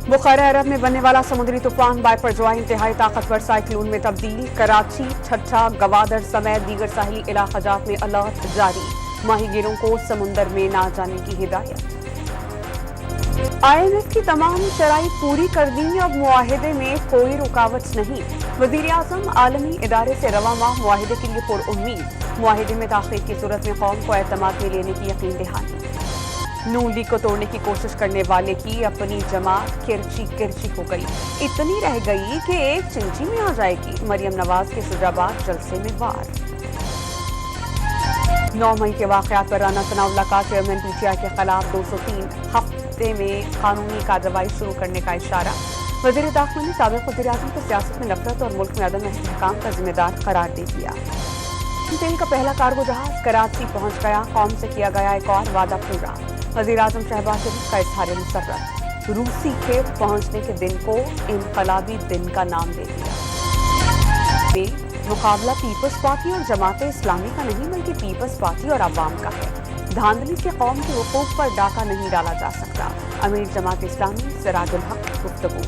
बुखारा अरब में बनने वाला समुद्री तूफान बायपरजॉय इंतहाई ताकतवर साइक्लोन में तब्दील। कराची, ठट्ठा, गवादर समेत दीगर साहिली इलाकाजात में अलर्ट जारी। माहीगीरों को समुंदर में ना जाने की हिदायत। IMF की तमाम शराइत पूरी कर दी, अब मुआहिदे में कोई रुकावट नहीं। वज़ीर-ए-आज़म आलमी इदारे से रवा माह मुआहिदे के लिए पुरउम्मीद। मुआहिदे में ताख़ीर की सूरत में कौम को एतमाद में लेने की यकीन दहानी। नून लीग को तोड़ने की कोशिश करने वाले की अपनी जमात किरची किरची हो गई। इतनी रह गई कि एक चिंची में आ जाएगी। मरियम नवाज के शुजाबाद जलसे में वार। 9 मई के वाक़यात पर राना सनाउल्लाह का चेयरमैन PTI के खिलाफ 203 हफ्ते में कानूनी कार्रवाई शुरू करने का इशारा। वज़ीर दाखिला ने साबिक़ वज़ीर-ए-आज़म को सियासत में नफरत और मुल्क में अदम इस्तेहकाम का जिम्मेदार करार दे दिया। तेल का पहला कार्गो जहाज कराची पहुंच गया। कौम से किया गया एक और वादा पूरा। वज़ीर-ए-आज़म शहबाज शरीफ का इज़हार मुसर्रत। रूसी खेत पहुंचने के दिन को इनकलाबी दिन का नाम दे दिया। मुकाबला पीपल्स पार्टी और जमाते इस्लामी का नहीं बल्कि पीपल्स पार्टी और अवाम का है। धांधली से कौम के हुकूक पर डाका नहीं डाला जा सकता। अमीर जमात इस्लामी सिराजुल हक गुफ्तगू।